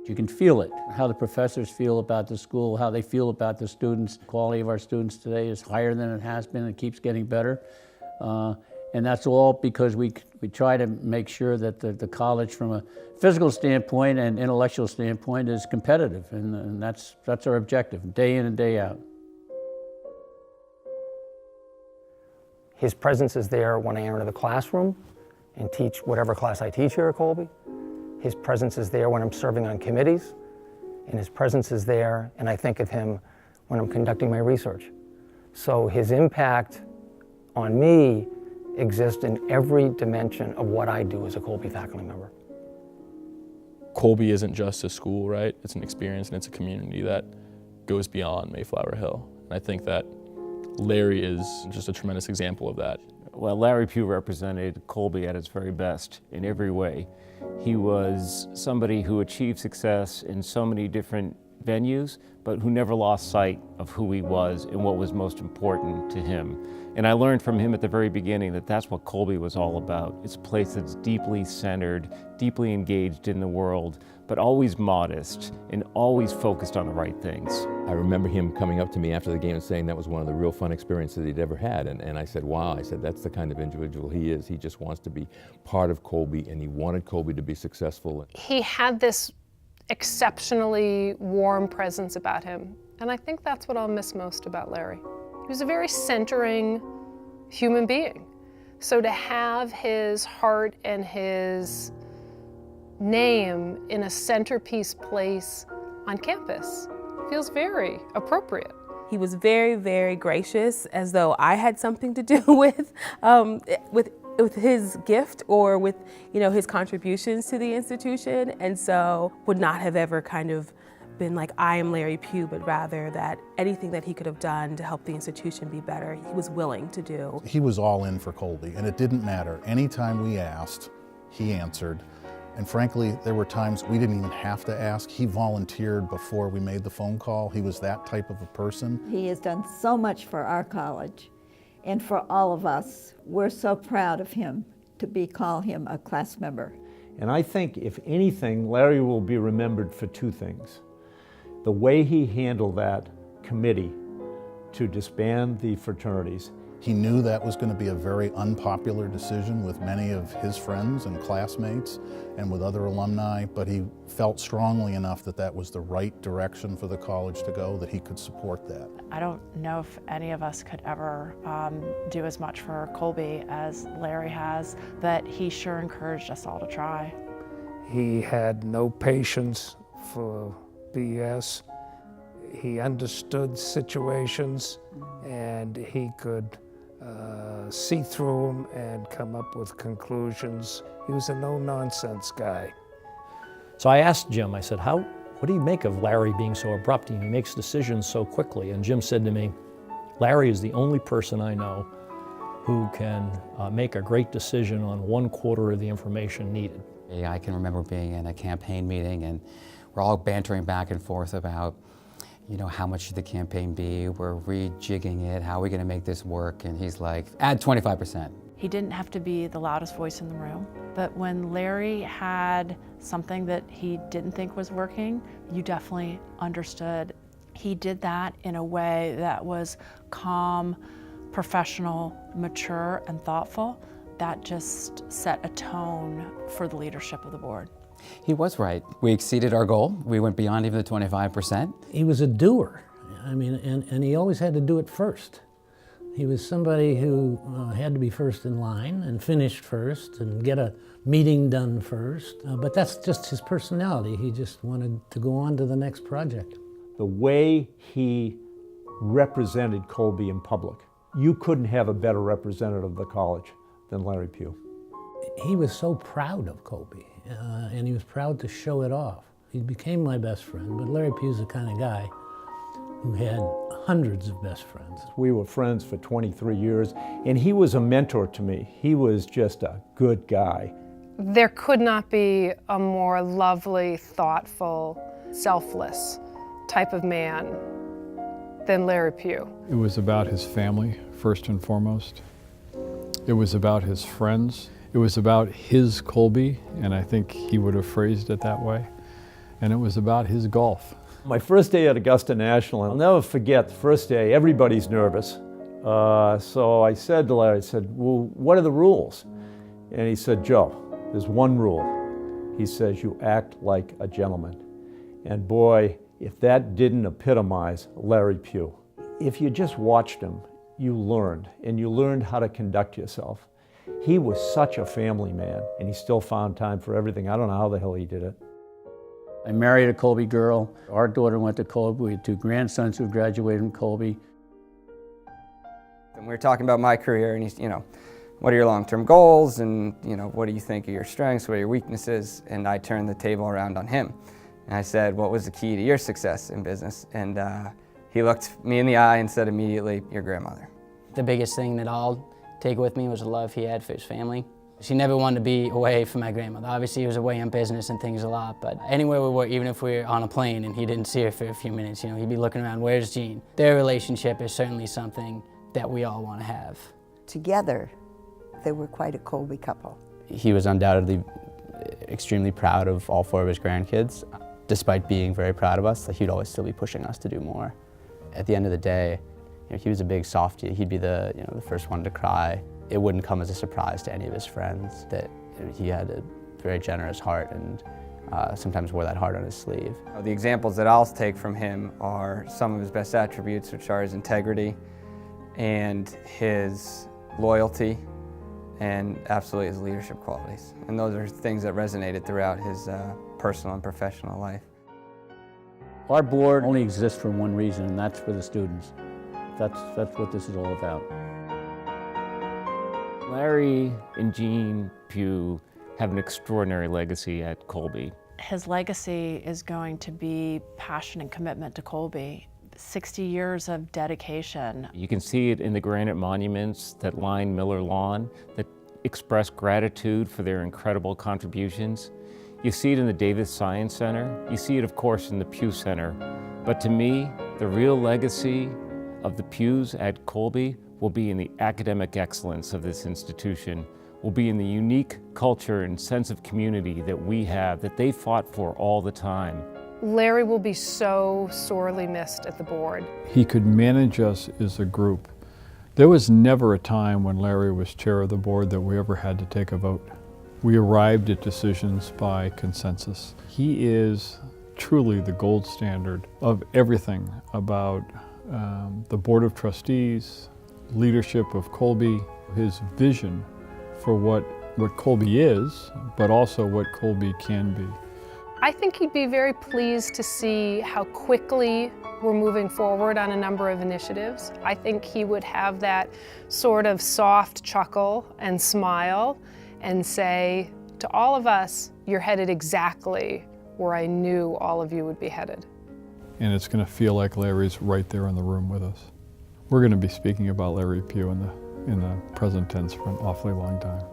You can feel it, how the professors feel about the school, how they feel about the students. The quality of our students today is higher than it has been. It keeps getting better. And that's all because we try to make sure that the college from a physical standpoint and intellectual standpoint is competitive. And that's our objective, day in and day out. His presence is there when I enter the classroom and teach whatever class I teach here at Colby. His presence is there when I'm serving on committees, and his presence is there, and I think of him when I'm conducting my research. So his impact on me exists in every dimension of what I do as a Colby faculty member. Colby isn't just a school, right? It's an experience and it's a community that goes beyond Mayflower Hill. And I think that Larry is just a tremendous example of that. Well, Larry Pugh represented Colby at its very best in every way. He was somebody who achieved success in so many different venues, but who never lost sight of who he was and what was most important to him. And I learned from him at the very beginning that that's what Colby was all about. It's a place that's deeply centered, deeply engaged in the world, but always modest and always focused on the right things. I remember him coming up to me after the game and saying that was one of the real fun experiences he'd ever had. And I said, wow, I said, that's the kind of individual he is. He just wants to be part of Colby, and he wanted Colby to be successful. He had this exceptionally warm presence about him, and I think that's what I'll miss most about Larry. He was a very centering human being. So to have his heart and his name in a centerpiece place on campus feels very appropriate. He was very, very gracious, as though I had something to do with his gift or with, his contributions to the institution, and so would not have ever kind of been like, I am Larry Pugh, but rather that anything that he could have done to help the institution be better, he was willing to do. He was all in for Colby, and it didn't matter. Anytime we asked, he answered. And frankly, there were times we didn't even have to ask. He volunteered before we made the phone call. He was that type of a person. He has done so much for our college and for all of us. We're so proud of him to call him a class member. And I think, if anything, Larry will be remembered for two things. The way he handled that committee to disband the fraternities. He knew that was going to be a very unpopular decision with many of his friends and classmates and with other alumni, but he felt strongly enough that that was the right direction for the college to go, that he could support that. I don't know if any of us could ever do as much for Colby as Larry has, but he sure encouraged us all to try. He had no patience for BS. He understood situations, and he could see through them and come up with conclusions. He was a no-nonsense guy. So I asked Jim, I said, what do you make of Larry being so abrupt? He makes decisions so quickly. And Jim said to me, Larry is the only person I know who can make a great decision on 1/4 of the information needed. I can remember being in a campaign meeting, and we're all bantering back and forth about, how much should the campaign be? We're rejigging it. How are we going to make this work? And he's like, add 25%. He didn't have to be the loudest voice in the room, but when Larry had something that he didn't think was working, you definitely understood. He did that in a way that was calm, professional, mature, and thoughtful. That just set a tone for the leadership of the board. He was right. We exceeded our goal. We went beyond even the 25%. He was a doer. And he always had to do it first. He was somebody who had to be first in line and finish first and get a meeting done first. But that's just his personality. He just wanted to go on to the next project. The way he represented Colby in public, you couldn't have a better representative of the college than Larry Pugh. He was so proud of Colby, and he was proud to show it off. He became my best friend, but Larry Pugh's the kind of guy who had hundreds of best friends. We were friends for 23 years, and he was a mentor to me. He was just a good guy. There could not be a more lovely, thoughtful, selfless type of man than Larry Pugh. It was about his family, first and foremost. It was about his friends. It was about his Colby, and I think he would have phrased it that way. and it was about his golf. My first day at Augusta National, I'll never forget the first day, everybody's nervous. So I said to Larry, I said, well, what are the rules? And he said, Joe, there's one rule. He says, you act like a gentleman. And boy, if that didn't epitomize Larry Pugh. If you just watched him, you learned, and you learned how to conduct yourself. He was such a family man, and he still found time for everything. I don't know how the hell he did it. I married a Colby girl. Our daughter went to Colby. We had 2 grandsons who graduated from Colby. And we were talking about my career, and he's, what are your long-term goals, and what do you think are your strengths, what are your weaknesses? And I turned the table around on him. And I said, what was the key to your success in business? And he looked me in the eye and said immediately, your grandmother. The biggest thing that I'll take with me was the love he had for his family. She never wanted to be away from my grandmother. Obviously, he was away on business and things a lot, but anywhere we were, even if we were on a plane and he didn't see her for a few minutes, he'd be looking around, where's Jean? Their relationship is certainly something that we all want to have. Together, they were quite a Colby couple. He was undoubtedly extremely proud of all 4 of his grandkids. Despite being very proud of us, he'd always still be pushing us to do more. At the end of the day, he was a big softie. He'd be the first one to cry. It wouldn't come as a surprise to any of his friends that he had a very generous heart and sometimes wore that heart on his sleeve. The examples that I'll take from him are some of his best attributes, which are his integrity and his loyalty and absolutely his leadership qualities. And those are things that resonated throughout his personal and professional life. Our board only exists for one reason, and that's for the students. That's what this is all about. Larry and Jean Pugh have an extraordinary legacy at Colby. His legacy is going to be passion and commitment to Colby. 60 years of dedication. You can see it in the granite monuments that line Miller Lawn that express gratitude for their incredible contributions. You see it in the Davis Science Center. You see it, of course, in the Pugh Center. But to me, the real legacy of the Pughs at Colby will be in the academic excellence of this institution, will be in the unique culture and sense of community that we have, that they fought for all the time. Larry will be so sorely missed at the board. He could manage us as a group. There was never a time when Larry was chair of the board that we ever had to take a vote. We arrived at decisions by consensus. He is truly the gold standard of everything about the Board of Trustees, leadership of Colby, his vision for what Colby is, but also what Colby can be. I think he'd be very pleased to see how quickly we're moving forward on a number of initiatives. I think he would have that sort of soft chuckle and smile and say to all of us, you're headed exactly where I knew all of you would be headed. And it's going to feel like Larry's right there in the room with us. We're going to be speaking about Larry Pugh in the present tense for an awfully long time.